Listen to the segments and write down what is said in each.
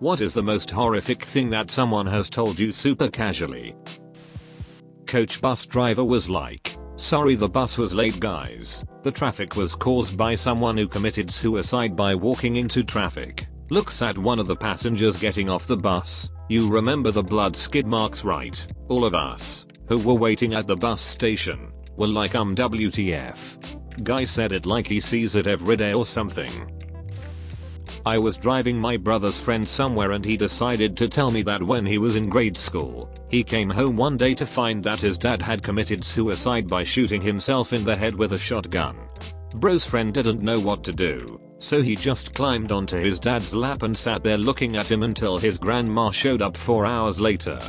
What is the most horrific thing that someone has told you super casually? Coach bus driver was like, sorry the bus was late guys. The traffic was caused by someone who committed suicide by walking into traffic. Looks at one of the passengers getting off the bus. You remember the blood skid marks, right? All of us, who were waiting at the bus station, were like WTF. Guy said it like he sees it every day or something. I was driving my brother's friend somewhere and he decided to tell me that when he was in grade school, he came home one day to find that his dad had committed suicide by shooting himself in the head with a shotgun. Bro's friend didn't know what to do, so he just climbed onto his dad's lap and sat there looking at him until his grandma showed up 4 hours later.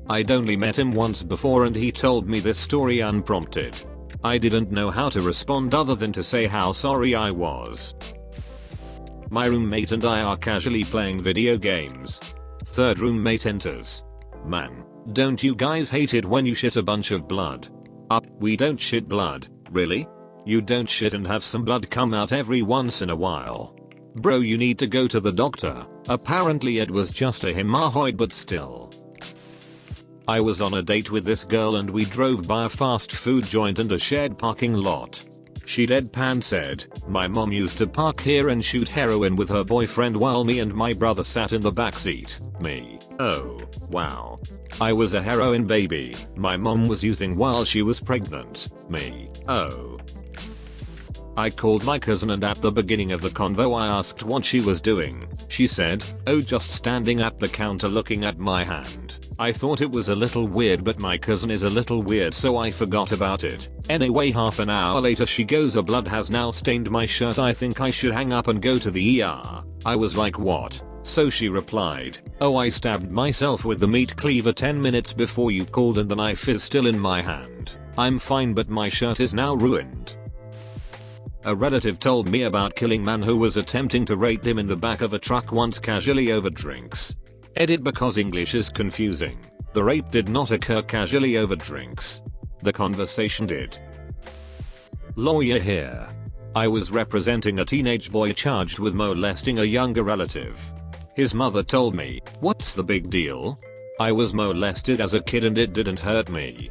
I'd only met him once before and he told me this story unprompted. I didn't know how to respond other than to say how sorry I was. My roommate and I are casually playing video games. Third roommate enters. Man, don't you guys hate it when you shit a bunch of blood? We don't shit blood, really? You don't shit and have some blood come out every once in a while. Bro, you need to go to the doctor. Apparently it was just a hemorrhoid, but still. I was on a date with this girl and we drove by a fast food joint and a shared parking lot. She deadpan said, my mom used to park here and shoot heroin with her boyfriend while me and my brother sat in the backseat. Me. Oh, wow. I was a heroin baby. My mom was using while she was pregnant. Me. Oh. I called my cousin and at the beginning of the convo I asked what she was doing. She said, oh, just standing at the counter looking at my hand. I thought it was a little weird, but my cousin is a little weird, so I forgot about it. Anyway, half an hour later she goes, a blood has now stained my shirt. I think I should hang up and go to the ER. I was like, what? So she replied, oh, I stabbed myself with the meat cleaver 10 minutes before you called and the knife is still in my hand. I'm fine, but my shirt is now ruined. A relative told me about killing man who was attempting to rape him in the back of a truck once casually over drinks. Edit because English is confusing. The rape did not occur casually over drinks. The conversation did. Lawyer here. I was representing a teenage boy charged with molesting a younger relative. His mother told me, what's the big deal? I was molested as a kid and it didn't hurt me.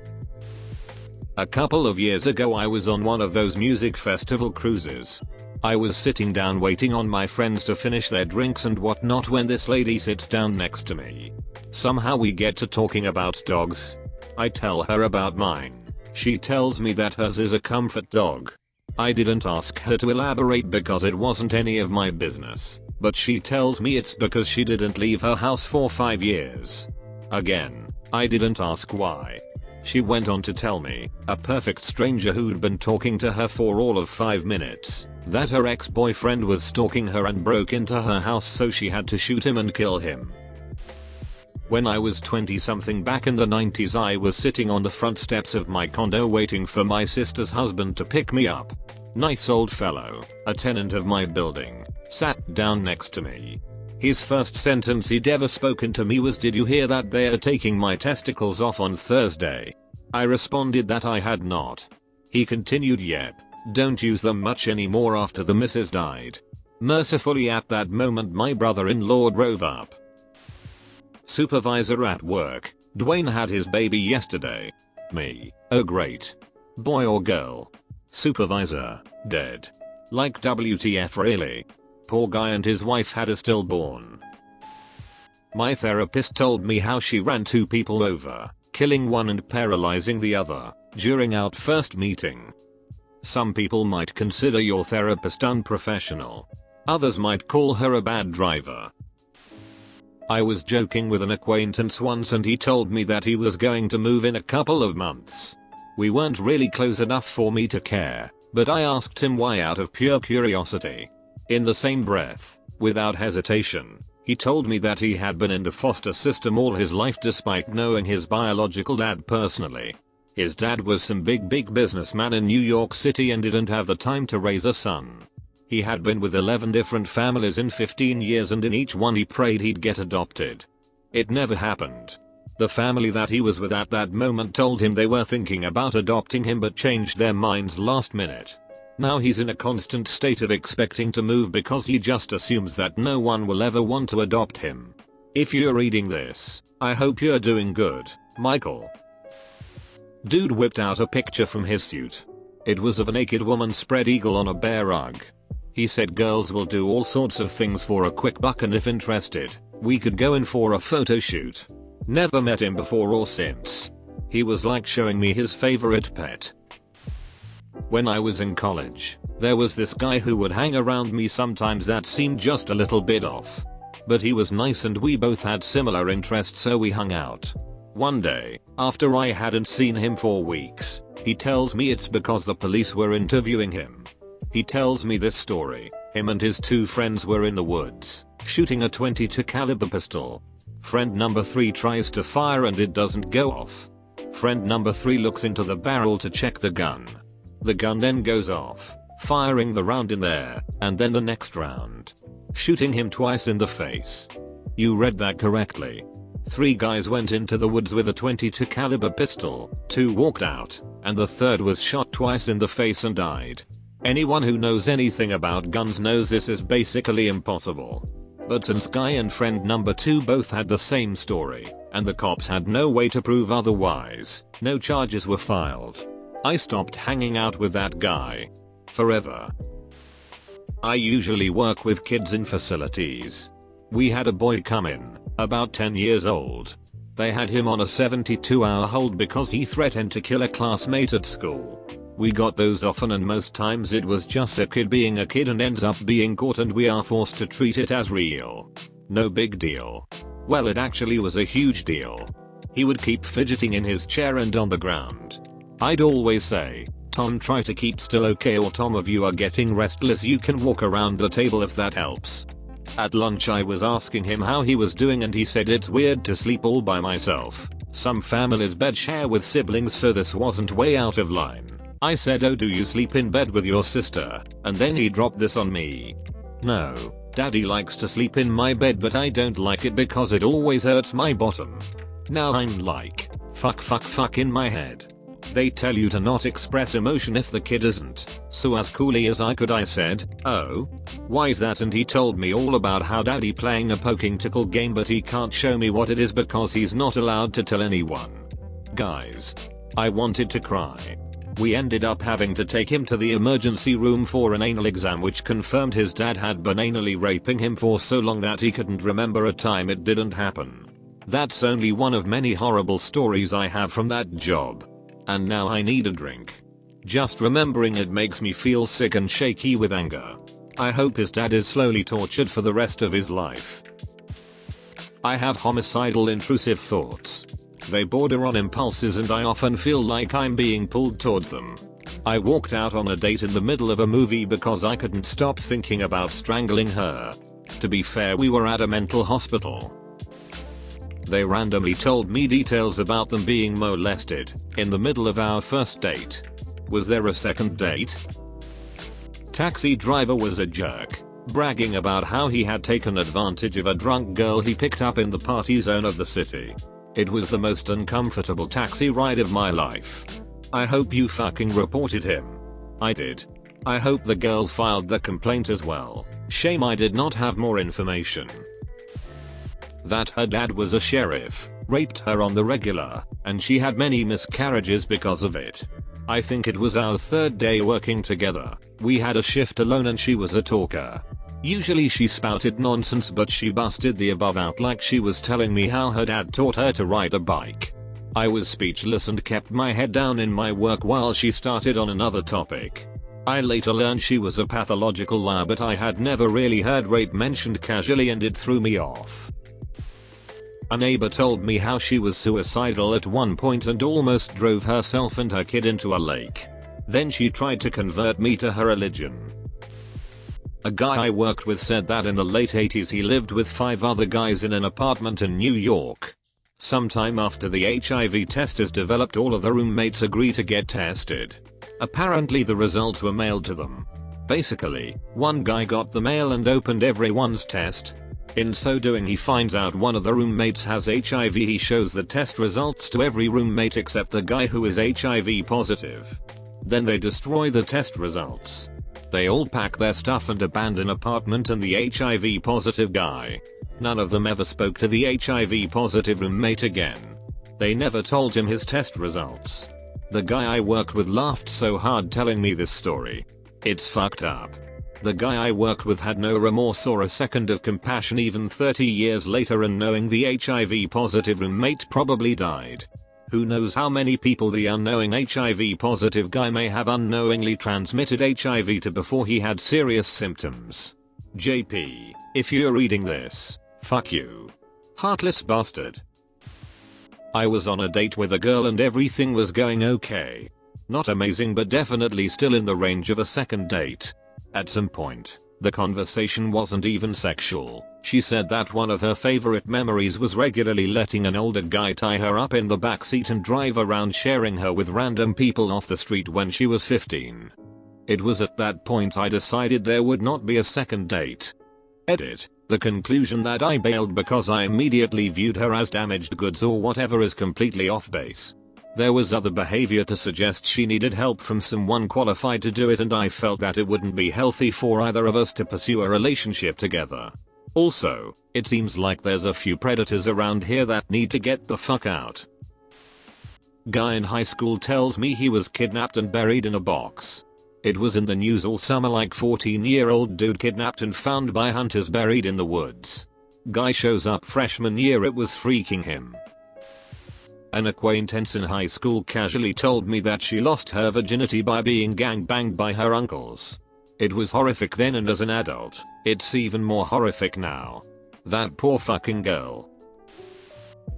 A couple of years ago I was on one of those music festival cruises. I was sitting down waiting on my friends to finish their drinks and whatnot when this lady sits down next to me. Somehow we get to talking about dogs. I tell her about mine. She tells me that hers is a comfort dog. I didn't ask her to elaborate because it wasn't any of my business, but she tells me it's because she didn't leave her house for 5 years. Again, I didn't ask why. She went on to tell me, a perfect stranger who'd been talking to her for all of 5 minutes, that her ex-boyfriend was stalking her and broke into her house, so she had to shoot him and kill him. When I was 20 something back in the 90s, I was sitting on the front steps of my condo waiting for my sister's husband to pick me up. Nice old fellow, a tenant of my building, sat down next to me. His first sentence he'd ever spoken to me was, did you hear that they are taking my testicles off on Thursday? I responded that I had not. He continued, yep, don't use them much anymore after the missus died. Mercifully at that moment my brother-in-law drove up. Supervisor at work, Dwayne had his baby yesterday. Me, oh great. Boy or girl? Supervisor, dead. Like WTF really? Poor guy and his wife had a stillborn. My therapist told me how she ran 2 people over, killing one and paralyzing the other, during our first meeting. Some people might consider your therapist unprofessional. Others might call her a bad driver. I was joking with an acquaintance once and he told me that he was going to move in a couple of months. We weren't really close enough for me to care, but I asked him why out of pure curiosity. In the same breath, without hesitation, he told me that he had been in the foster system all his life despite knowing his biological dad personally. His dad was some big businessman in New York City and didn't have the time to raise a son. He had been with 11 different families in 15 years and in each one he prayed he'd get adopted. It never happened. The family that he was with at that moment told him they were thinking about adopting him but changed their minds last minute. Now he's in a constant state of expecting to move because he just assumes that no one will ever want to adopt him. If you're reading this, I hope you're doing good, Michael. Dude whipped out a picture from his suit. It was of a naked woman spread eagle on a bear rug. He said girls will do all sorts of things for a quick buck, and if interested, we could go in for a photo shoot. Never met him before or since. He was like showing me his favorite pet. When I was in college, there was this guy who would hang around me sometimes that seemed just a little bit off. But he was nice and we both had similar interests, so we hung out. One day, after I hadn't seen him for weeks, he tells me it's because the police were interviewing him. He tells me this story. Him and his 2 friends were in the woods, shooting a .22 caliber pistol. Friend number 3 tries to fire and it doesn't go off. Friend number 3 looks into the barrel to check the gun. The gun then goes off, firing the round in there, and then the next round, shooting him twice in the face. You read that correctly. 3 guys went into the woods with a .22 caliber pistol, 2 walked out, and the 3rd was shot twice in the face and died. Anyone who knows anything about guns knows this is basically impossible. But since guy and friend number 2 both had the same story, and the cops had no way to prove otherwise, no charges were filed. I stopped hanging out with that guy. Forever. I usually work with kids in facilities. We had a boy come in, about 10 years old. They had him on a 72-hour hold because he threatened to kill a classmate at school. We got those often, and most times it was just a kid being a kid and ends up being caught, and we are forced to treat it as real. No big deal. Well, it actually was a huge deal. He would keep fidgeting in his chair and on the ground. I'd always say, "Tom, try to keep still, okay, or Tom, if you are getting restless you can walk around the table if that helps." At lunch I was asking him how he was doing and he said it's weird to sleep all by myself. Some families bed share with siblings, so this wasn't way out of line. I said, "Oh, do you sleep in bed with your sister?" And then he dropped this on me. "No, Daddy likes to sleep in my bed, but I don't like it because it always hurts my bottom." Now I'm like, fuck in my head. They tell you to not express emotion if the kid isn't. So as coolly as I could I said, "Oh? Why is that?" And he told me all about how Daddy playing a poking tickle game, but he can't show me what it is because he's not allowed to tell anyone. Guys, I wanted to cry. We ended up having to take him to the emergency room for an anal exam, which confirmed his dad had been anally raping him for so long that he couldn't remember a time it didn't happen. That's only one of many horrible stories I have from that job. And now I need a drink. Just remembering it makes me feel sick and shaky with anger. I hope his dad is slowly tortured for the rest of his life. I have homicidal intrusive thoughts. They border on impulses and I often feel like I'm being pulled towards them. I walked out on a date in the middle of a movie because I couldn't stop thinking about strangling her. To be fair, we were at a mental hospital. They randomly told me details about them being molested in the middle of our first date. Was there a second date? Taxi driver was a jerk, bragging about how he had taken advantage of a drunk girl he picked up in the party zone of the city. It was the most uncomfortable taxi ride of my life. I hope you fucking reported him. I did. I hope the girl filed the complaint as well. Shame I did not have more information. That her dad was a sheriff, raped her on the regular, and she had many miscarriages because of it. I think it was our third day working together. We had a shift alone and she was a talker. Usually she spouted nonsense, but she busted the above out like she was telling me how her dad taught her to ride a bike. I was speechless and kept my head down in my work while she started on another topic. I later learned she was a pathological liar, but I had never really heard rape mentioned casually and it threw me off. A neighbor told me how she was suicidal at one point and almost drove herself and her kid into a lake. Then she tried to convert me to her religion. A guy I worked with said that in the late 80s he lived with 5 other guys in an apartment in New York. Sometime after the HIV test is developed, all of the roommates agree to get tested. Apparently the results were mailed to them. Basically, one guy got the mail and opened everyone's test. In so doing he finds out one of the roommates has HIV. He shows the test results to every roommate except the guy who is HIV positive. Then they destroy the test results. They all pack their stuff and abandon apartment and the HIV positive guy. None of them ever spoke to the HIV positive roommate again. They never told him his test results. The guy I worked with laughed so hard telling me this story. It's fucked up. The guy I worked with had no remorse or a second of compassion even 30 years later, and knowing the HIV positive roommate probably died. Who knows how many people the unknowing HIV positive guy may have unknowingly transmitted HIV to before he had serious symptoms. JP, if you're reading this, fuck you. Heartless bastard. I was on a date with a girl and everything was going okay. Not amazing, but definitely still in the range of a second date. At some point, the conversation wasn't even sexual. She said that one of her favorite memories was regularly letting an older guy tie her up in the backseat and drive around, sharing her with random people off the street when she was 15. It was at that point I decided there would not be a second date. Edit. The conclusion that I bailed because I immediately viewed her as damaged goods or whatever is completely off base. There was other behavior to suggest she needed help from someone qualified to do it, and I felt that it wouldn't be healthy for either of us to pursue a relationship together. Also, it seems like there's a few predators around here that need to get the fuck out. Guy in high school tells me he was kidnapped and buried in a box. It was in the news all summer, like 14-year-old dude kidnapped and found by hunters buried in the woods. Guy shows up freshman year, it was freaking him. An acquaintance in high school casually told me that she lost her virginity by being gangbanged by her uncles. It was horrific then, and as an adult, it's even more horrific now. That poor fucking girl.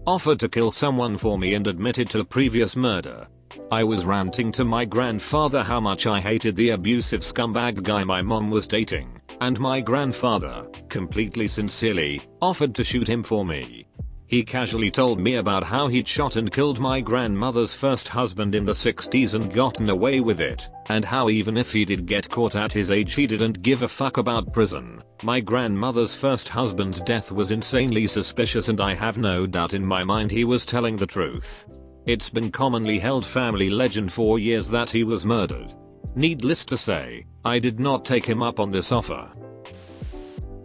Offered to kill someone for me and admitted to previous murder. I was ranting to my grandfather how much I hated the abusive scumbag guy my mom was dating, and my grandfather, completely sincerely, offered to shoot him for me. He casually told me about how he'd shot and killed my grandmother's first husband in the 60s and gotten away with it, and how even if he did get caught at his age he didn't give a fuck about prison. My grandmother's first husband's death was insanely suspicious, and I have no doubt in my mind he was telling the truth. It's been commonly held family legend for years that he was murdered. Needless to say, I did not take him up on this offer.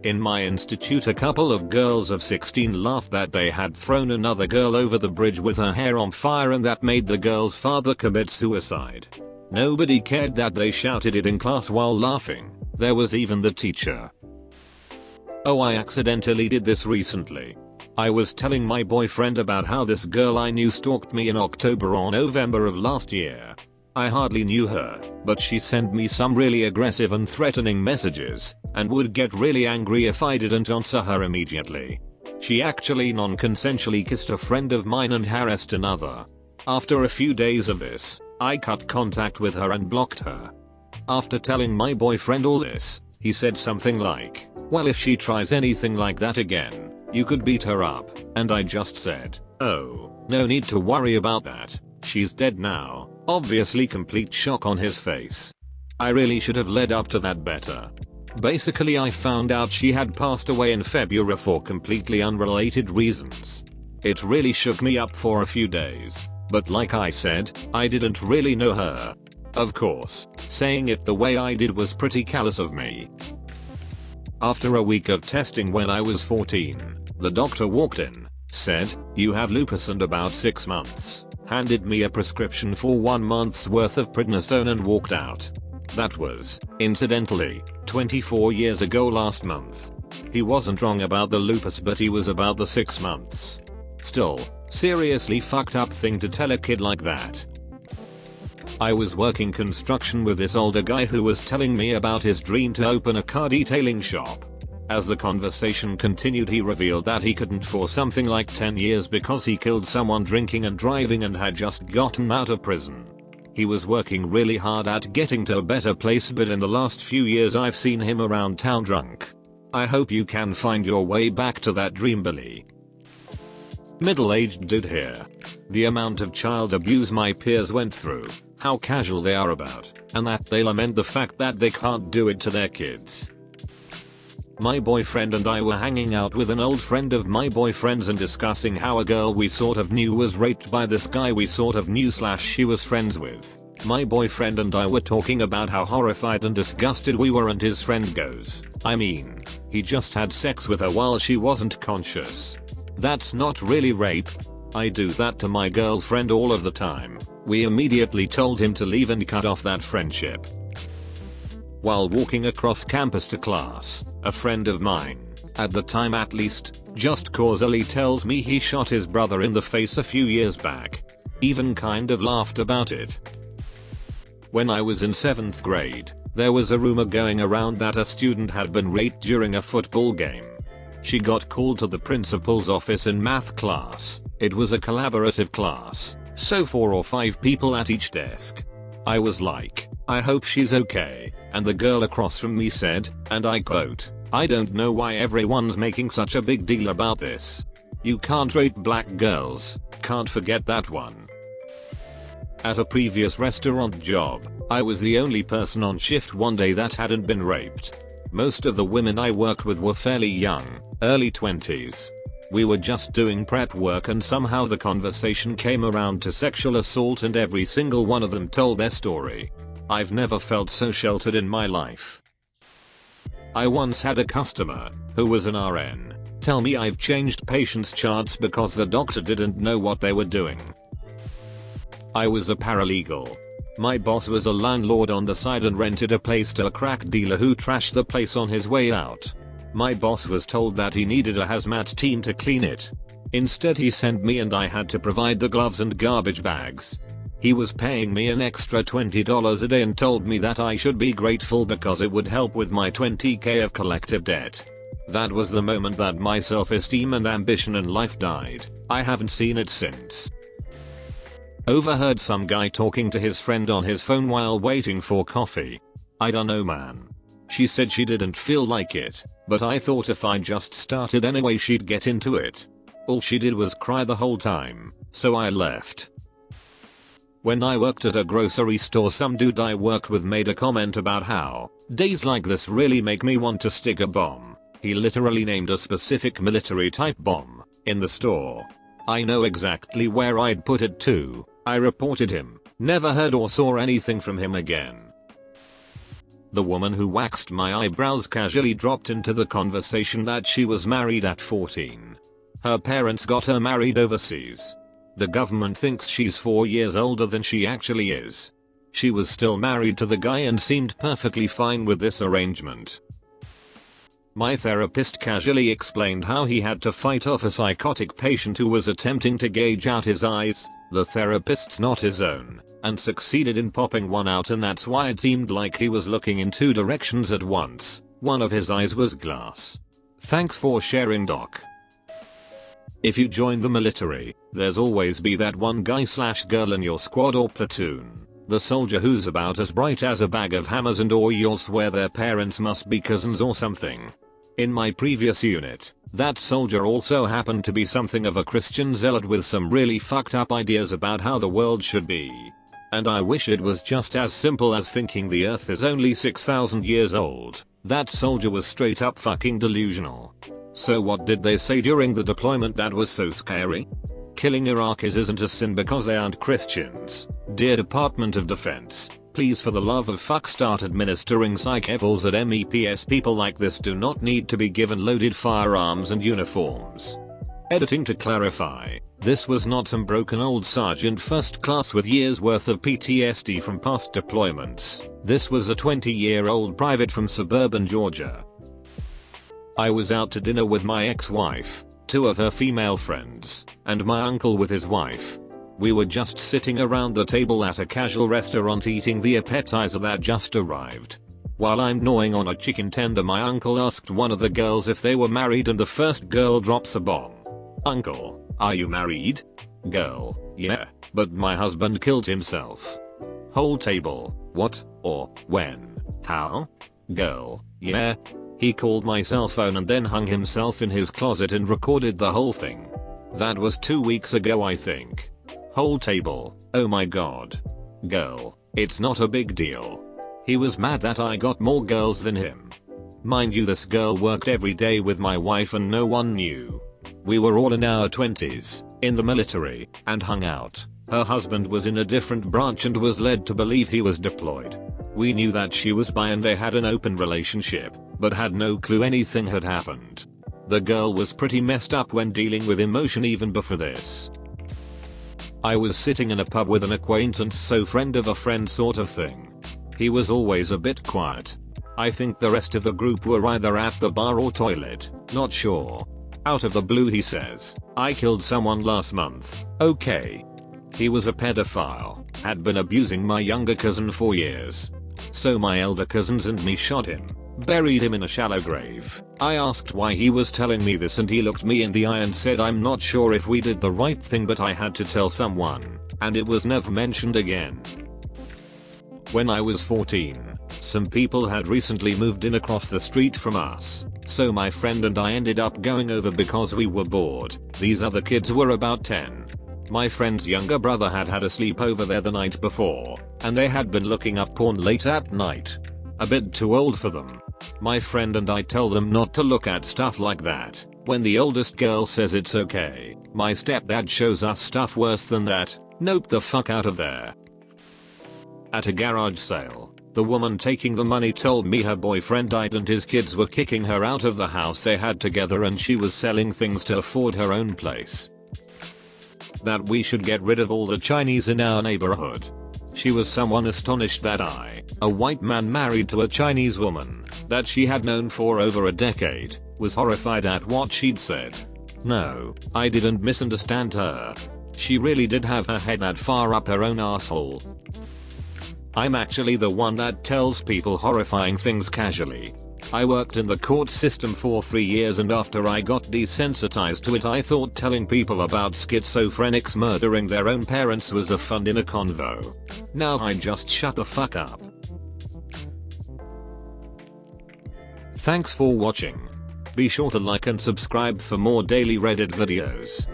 In my institute, a couple of girls of 16 laughed that they had thrown another girl over the bridge with her hair on fire, and that made the girl's father commit suicide. Nobody cared that they shouted it in class while laughing. There was even the teacher. Oh, I accidentally did this recently. I was telling my boyfriend about how this girl I knew stalked me in October or November of last year. I hardly knew her, but she sent me some really aggressive and threatening messages, and would get really angry if I didn't answer her immediately. She actually non-consensually kissed a friend of mine and harassed another. After a few days of this, I cut contact with her and blocked her. After telling my boyfriend all this, he said something like, "Well, if she tries anything like that again, you could beat her up," and I just said, "Oh, no need to worry about that. She's dead now." Obviously complete shock on his face. I really should have led up to that better. Basically, I found out she had passed away in February for completely unrelated reasons. It really shook me up for a few days, but like I said, I didn't really know her. Of course, saying it the way I did was pretty callous of me. After a week of testing when I was 14, the doctor walked in, said, "You have lupus and about 6 months." Handed me a prescription for 1 month's worth of prednisone and walked out. That was, incidentally, 24 years ago last month. He wasn't wrong about the lupus, but he was about the 6 months. Still, seriously fucked up thing to tell a kid like that. I was working construction with this older guy who was telling me about his dream to open a car detailing shop. As the conversation continued, he revealed that he couldn't for something like 10 years because he killed someone drinking and driving and had just gotten out of prison. He was working really hard at getting to a better place, but in the last few years I've seen him around town drunk. I hope you can find your way back to that dream, Billy. Middle-aged dude here. The amount of child abuse my peers went through, how casual they are about, and that they lament the fact that they can't do it to their kids. My boyfriend and I were hanging out with an old friend of my boyfriend's and discussing how a girl we sort of knew was raped by this guy we sort of knew / she was friends with. My boyfriend and I were talking about how horrified and disgusted we were, and his friend goes, I mean, he just had sex with her while she wasn't conscious. That's not really rape. I do that to my girlfriend all of the time. We immediately told him to leave and cut off that friendship. While walking across campus to class, a friend of mine, at the time at least, just causally tells me he shot his brother in the face a few years back. Even kind of laughed about it. When I was in 7th grade, there was a rumor going around that a student had been raped during a football game. She got called to the principal's office in math class. It was a collaborative class, so 4 or 5 people at each desk. I was like, I hope she's okay, and the girl across from me said, and I quote, I don't know why everyone's making such a big deal about this. You can't rape black girls, can't forget that one. At a previous restaurant job, I was the only person on shift one day that hadn't been raped. Most of the women I worked with were fairly young, early 20s. We were just doing prep work and somehow the conversation came around to sexual assault and every single one of them told their story. I've never felt so sheltered in my life. I once had a customer, who was an RN, tell me I've changed patients' charts because the doctor didn't know what they were doing. I was a paralegal. My boss was a landlord on the side and rented a place to a crack dealer who trashed the place on his way out. My boss was told that he needed a hazmat team to clean it. Instead he sent me and I had to provide the gloves and garbage bags. He was paying me an extra $20 a day and told me that I should be grateful because it would help with my $20,000 of collective debt. That was the moment that my self-esteem and ambition in life died. I haven't seen it since. Overheard some guy talking to his friend on his phone while waiting for coffee. I don't know, man. She said she didn't feel like it, but I thought if I just started anyway she'd get into it. All she did was cry the whole time, so I left. When I worked at a grocery store, some dude I worked with made a comment about how days like this really make me want to stick a bomb. He literally named a specific military type bomb in the store. I know exactly where I'd put it too. I reported him, never heard or saw anything from him again. The woman who waxed my eyebrows casually dropped into the conversation that she was married at 14. Her parents got her married overseas. The government thinks she's 4 years older than she actually is. She was still married to the guy and seemed perfectly fine with this arrangement. My therapist casually explained how he had to fight off a psychotic patient who was attempting to gauge out his eyes, the therapist's not his own, and succeeded in popping one out, and that's why it seemed like he was looking in 2 directions at once. One of his eyes was glass. Thanks for sharing, doc. If you join the military, there's always be that one guy/girl in your squad or platoon. The soldier who's about as bright as a bag of hammers and or you'll swear their parents must be cousins or something. In my previous unit, that soldier also happened to be something of a Christian zealot with some really fucked up ideas about how the world should be. And I wish it was just as simple as thinking the earth is only 6,000 years old. That soldier was straight up fucking delusional. So what did they say during the deployment that was so scary? Killing Iraqis isn't a sin because they aren't Christians. Dear Department of Defense, please for the love of fuck start administering psych evils at MEPS. People like this do not need to be given loaded firearms and uniforms. Editing to clarify, this was not some broken old sergeant first class with years worth of PTSD from past deployments. This was a 20-year-old private from suburban Georgia. I was out to dinner with my ex-wife, 2 of her female friends, and my uncle with his wife. We were just sitting around the table at a casual restaurant eating the appetizer that just arrived. While I'm gnawing on a chicken tender, my uncle asked one of the girls if they were married and the first girl drops a bomb. Uncle, are you married? Girl, yeah, but my husband killed himself. Whole table, what, or, when, how? Girl, yeah. He called my cell phone and then hung himself in his closet and recorded the whole thing. That was 2 weeks ago, I think. Whole table, oh my god. Girl, it's not a big deal. He was mad that I got more girls than him. Mind you, this girl worked every day with my wife and no one knew. We were all in our 20s, in the military, and hung out. Her husband was in a different branch and was led to believe he was deployed. We knew that she was bi and they had an open relationship, but had no clue anything had happened. The girl was pretty messed up when dealing with emotion even before this. I was sitting in a pub with an acquaintance, so friend of a friend sort of thing. He was always a bit quiet. I think the rest of the group were either at the bar or toilet, not sure. Out of the blue he says, "I killed someone last month." Okay. He was a pedophile, had been abusing my younger cousin for years. So my elder cousins and me shot him, buried him in a shallow grave. I asked why he was telling me this and he looked me in the eye and said, "I'm not sure if we did the right thing, but I had to tell someone," and it was never mentioned again. When I was 14, some people had recently moved in across the street from us, so my friend and I ended up going over because we were bored. These other kids were about 10. My friend's younger brother had had a sleepover there the night before, and they had been looking up porn late at night. A bit too old for them. My friend and I tell them not to look at stuff like that. When the oldest girl says it's okay, my stepdad shows us stuff worse than that. Nope, the fuck out of there. At a garage sale, the woman taking the money told me her boyfriend died and his kids were kicking her out of the house they had together and she was selling things to afford her own place. That we should get rid of all the Chinese in our neighborhood. She was someone astonished that I, a white man married to a Chinese woman that she had known for over a decade, was horrified at what she'd said. No, I didn't misunderstand her. She really did have her head that far up her own asshole. I'm actually the one that tells people horrifying things casually. I worked in the court system for 3 years and after I got desensitized to it I thought telling people about schizophrenics murdering their own parents was a fun in a convo. Now I just shut the fuck up. Thanks for watching. Be sure to like and subscribe for more daily Reddit videos.